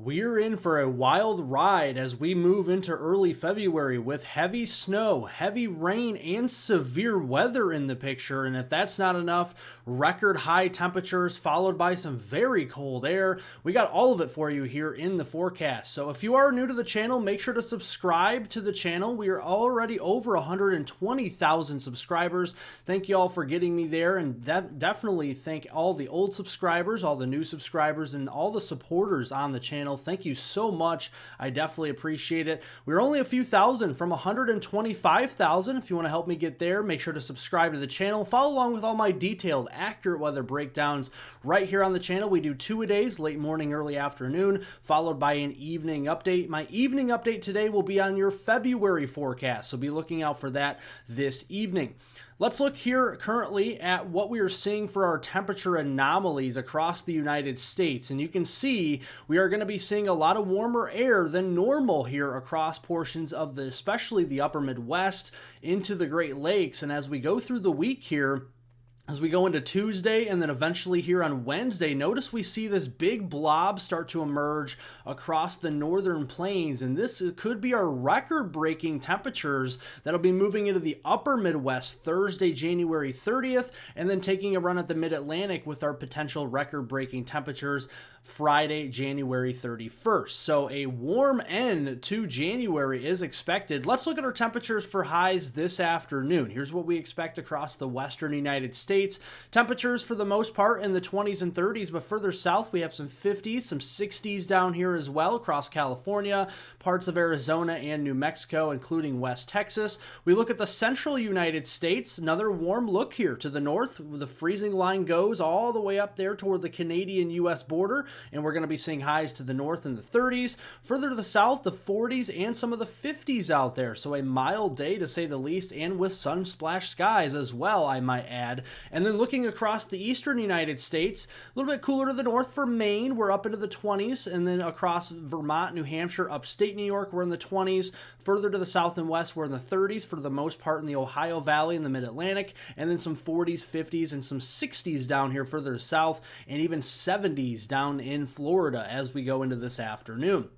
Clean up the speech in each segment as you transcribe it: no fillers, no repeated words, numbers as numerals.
We're in for a wild ride as we move into early February with heavy snow, heavy rain, and severe weather in the picture. And if that's not enough, record high temperatures followed by some very cold air. We got all of it for you here in the forecast. So if you are new to the channel, make sure to subscribe to the channel. We are already over 120,000 subscribers. Thank you all for getting me there, and definitely thank all the old subscribers, all the new subscribers, and all the supporters on the channel. Thank you so much. I definitely appreciate it. We're only a few thousand from 125,000. If you want to help me get there, make sure to subscribe to the channel. Follow along with all my detailed, accurate weather breakdowns right here on the channel. We do two-a-days, late morning, early afternoon, followed by an evening update. My evening update today will be on your February forecast, so be looking out for that this evening. Let's look here currently at what we are seeing for our temperature anomalies across the United States. And you can see we are going to be seeing a lot of warmer air than normal here across portions of especially the upper Midwest into the Great Lakes. And as we go through the week here, as we go into Tuesday and then eventually here on Wednesday, notice we see this big blob start to emerge across the northern plains. And this could be our record-breaking temperatures that'll be moving into the upper Midwest Thursday, January 30th, and then taking a run at the mid-Atlantic with our potential record-breaking temperatures Friday, January 31st. So a warm end to January is expected. Let's look at our temperatures for highs this afternoon. Here's what we expect across the western United States. Temperatures for the most part in the 20s and 30s, but further south we have some 50s, some 60s down here as well across California, parts of Arizona and New Mexico, including West Texas. We look at the central United States, another warm look here to the north. The freezing line goes all the way up there toward the Canadian-US border, and we're going to be seeing highs to the north in the 30s. Further to the south, the 40s and some of the 50s out there. So a mild day to say the least, and with sun-splashed skies as well, I might add. And then looking across the eastern United States, a little bit cooler to the north for Maine. We're up into the 20s, and then across Vermont, New Hampshire, upstate New York, we're in the 20s. Further to the south and west, we're in the 30s for the most part in the Ohio Valley and the Mid-Atlantic, and then some 40s, 50s, and some 60s down here further south, and even 70s down in Florida as we go into this afternoon.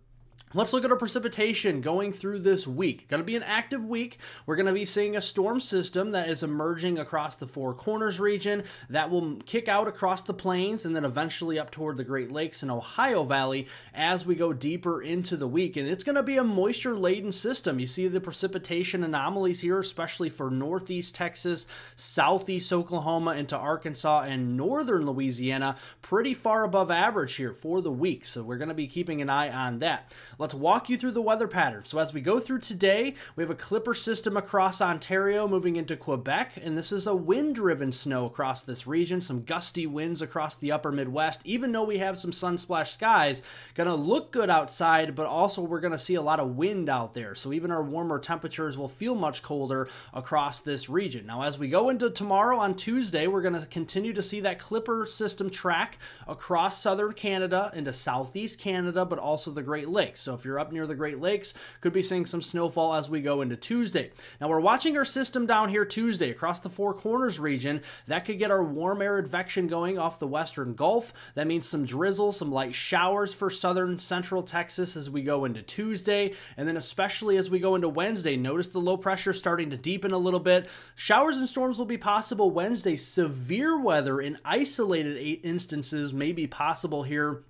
Let's look at our precipitation going through this week. Going to be an active week. We're going to be seeing a storm system that is emerging across the Four Corners region that will kick out across the plains and then eventually up toward the Great Lakes and Ohio Valley as we go deeper into the week. And it's going to be a moisture-laden system. You see the precipitation anomalies here, especially for northeast Texas, southeast Oklahoma into Arkansas and northern Louisiana, pretty far above average here for the week. So we're going to be keeping an eye on that. Let's walk you through the weather pattern. So as we go through today, we have a clipper system across Ontario moving into Quebec, and this is a wind-driven snow across this region, some gusty winds across the upper Midwest. Even though we have some sun-splashed skies, gonna look good outside, but also we're gonna see a lot of wind out there. So even our warmer temperatures will feel much colder across this region. Now as we go into tomorrow on Tuesday, we're gonna continue to see that clipper system track across southern Canada into southeast Canada, but also the Great Lakes. So if you're up near the Great Lakes, could be seeing some snowfall as we go into Tuesday. Now we're watching our system down here Tuesday across the Four Corners region. That could get our warm air advection going off the western Gulf. That means some drizzle, some light showers for southern central Texas as we go into Tuesday. And then especially as we go into Wednesday, notice the low pressure starting to deepen a little bit. Showers and storms will be possible Wednesday. Severe weather in isolated instances may be possible here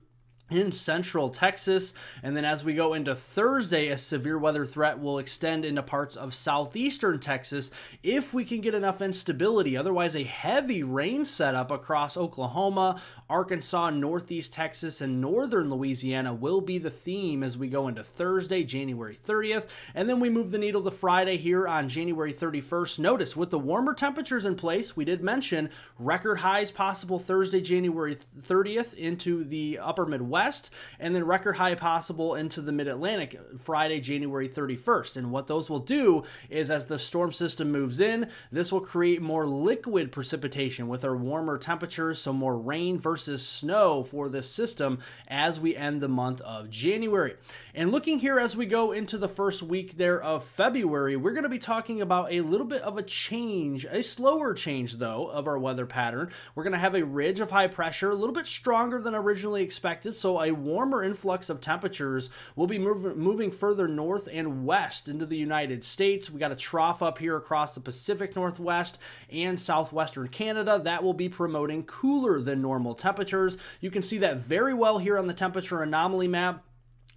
in central Texas. And then as we go into Thursday, a severe weather threat will extend into parts of southeastern Texas if we can get enough instability. Otherwise, a heavy rain setup across Oklahoma, Arkansas, northeast Texas, and northern Louisiana will be the theme as we go into Thursday, January 30th. And then we move the needle to Friday here on January 31st. Notice with the warmer temperatures in place, we did mention record highs possible Thursday, January 30th into the upper Midwest. And then record high possible into the mid-Atlantic Friday, January 31st. And what those will do is as the storm system moves in, this will create more liquid precipitation with our warmer temperatures, so more rain versus snow for this system as we end the month of January. And looking here as we go into the first week there of February, we're going to be talking about a little bit of a change, a slower change though, of our weather pattern. We're going to have a ridge of high pressure, a little bit stronger than originally expected, So a warmer influx of temperatures will be moving further north and west into the United States. We got a trough up here across the Pacific Northwest and southwestern Canada that will be promoting cooler than normal temperatures. You can see that very well here on the temperature anomaly map.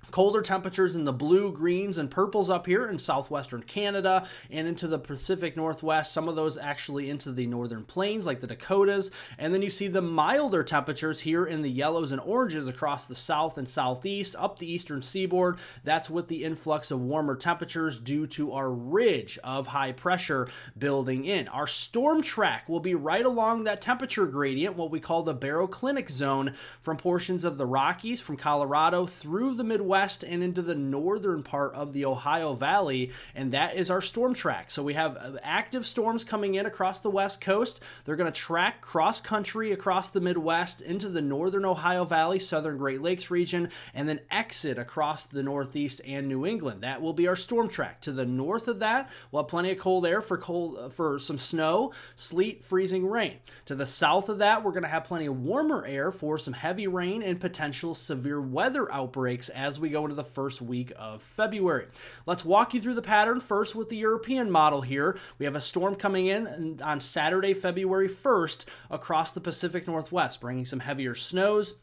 Colder temperatures in the blue, greens, and purples up here in southwestern Canada and into the Pacific Northwest, some of those actually into the northern plains like the Dakotas. And then you see the milder temperatures here in the yellows and oranges across the south and southeast, up the eastern seaboard. That's with the influx of warmer temperatures due to our ridge of high pressure building in. Our storm track will be right along that temperature gradient, what we call the baroclinic zone, from portions of the Rockies, from Colorado through the Midwest and into the northern part of the Ohio Valley, and that is our storm track. So we have active storms coming in across the west coast. They're going to track cross country across the Midwest into the northern Ohio Valley, southern Great Lakes region, and then exit across the Northeast and New England. That will be our storm track. To the north of that, we'll have plenty of cold air for some snow, sleet, freezing rain. To the south of that, we're going to have plenty of warmer air for some heavy rain and potential severe weather outbreaks as we go into the first week of February. Let's walk you through the pattern first with the European model here. We have a storm coming in on Saturday, February 1st across the Pacific Northwest, bringing some heavier snows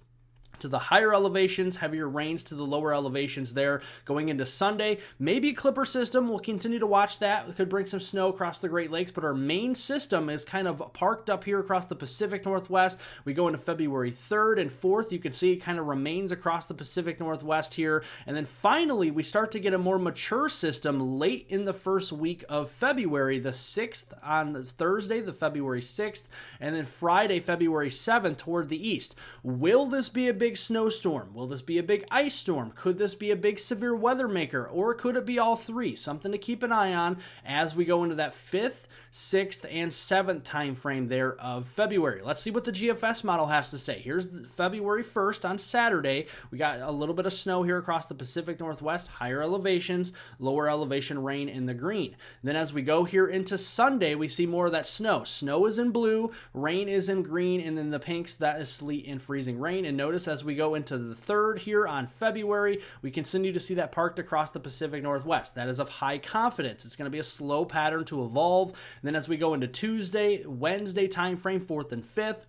to the higher elevations, heavier rains to the lower elevations there going into Sunday. Maybe a clipper system. We'll continue to watch that. It could bring some snow across the Great Lakes, but our main system is kind of parked up here across the Pacific Northwest. We go into February 3rd and 4th. You can see it kind of remains across the Pacific Northwest here. And then finally, we start to get a more mature system late in the first week of February, the 6th on Thursday, the February 6th, and then Friday, February 7th toward the east. Will this be a big snowstorm? Will this be a big ice storm? Could this be a big severe weather maker? Or could it be all three? Something to keep an eye on as we go into that 5th, 6th, and 7th time frame there of February. Let's see what the GFS model has to say. Here's February 1st on Saturday. We got a little bit of snow here across the Pacific Northwest, higher elevations, lower elevation rain in the green. Then as we go here into Sunday, we see more of that snow. Snow is in blue, rain is in green, and then the pinks, that is sleet and freezing rain. And notice as we go into the 3rd here on February, we continue to see that parked across the Pacific Northwest. That is of high confidence. It's going to be a slow pattern to evolve. And then as we go into Tuesday, Wednesday timeframe, 4th and 5th,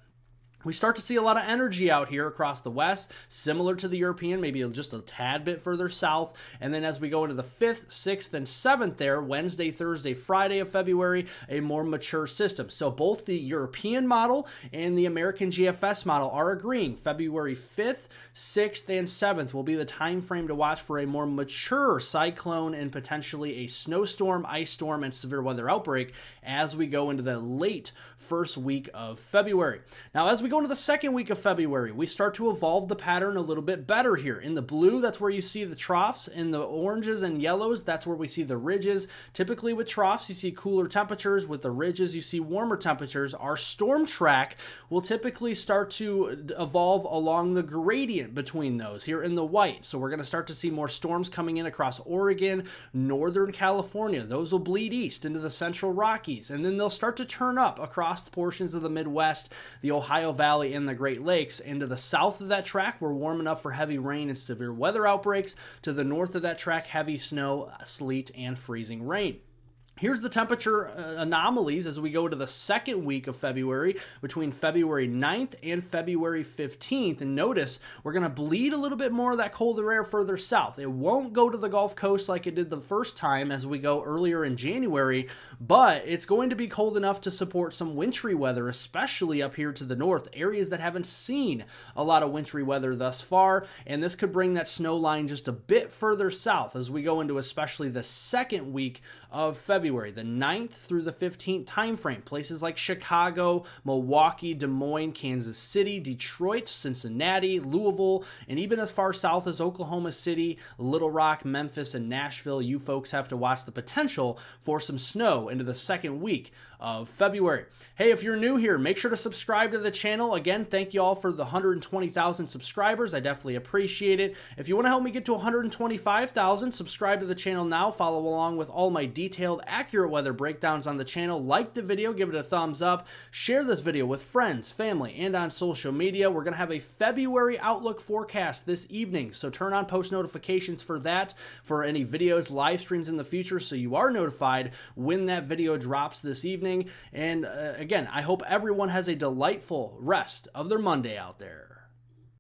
we start to see a lot of energy out here across the west, similar to the European, maybe just a tad bit further south. And then as we go into the 5th, 6th, and 7th there, Wednesday, Thursday, Friday of February, a more mature system. So both the European model and the American GFS model are agreeing. February 5th, 6th, and 7th will be the time frame to watch for a more mature cyclone and potentially a snowstorm, ice storm, and severe weather outbreak as we go into the late first week of February. Now, as we go into the second week of February, we start to evolve the pattern a little bit better here. In the blue, that's where you see the troughs. In the oranges and yellows, that's where we see the ridges. Typically with troughs, you see cooler temperatures. With the ridges, you see warmer temperatures. Our storm track will typically start to evolve along the gradient between those here in the white. So we're going to start to see more storms coming in across Oregon, Northern California. Those will bleed east into the central Rockies, and then they'll start to turn up across portions of the Midwest, the Ohio Valley, and the Great Lakes. Into the south of that track, we're warm enough for heavy rain and severe weather outbreaks. To the north of that track, heavy snow, sleet, and freezing rain. Here's the temperature anomalies as we go to the second week of February, between February 9th and February 15th. And notice we're going to bleed a little bit more of that colder air further south. It won't go to the Gulf Coast like it did the first time as we go earlier in January, but it's going to be cold enough to support some wintry weather, especially up here to the north, areas that haven't seen a lot of wintry weather thus far. And this could bring that snow line just a bit further south as we go into especially the second week of February, the 9th through the 15th timeframe. Places like Chicago, Milwaukee, Des Moines, Kansas City, Detroit, Cincinnati, Louisville, and even as far south as Oklahoma City, Little Rock, Memphis, and Nashville. You folks have to watch the potential for some snow into the second week of February. Hey, if you're new here, make sure to subscribe to the channel. Again, thank you all for the 120,000 subscribers. I definitely appreciate it. If you want to help me get to 125,000, subscribe to the channel now. Follow along with all my detailed, accurate weather breakdowns on the channel. Like the video, give it a thumbs up. Share this video with friends, family, and on social media. We're going to have a February outlook forecast this evening, so turn on post notifications for that, for any videos, live streams in the future, so you are notified when that video drops this evening. And again, I hope everyone has a delightful rest of their Monday out there.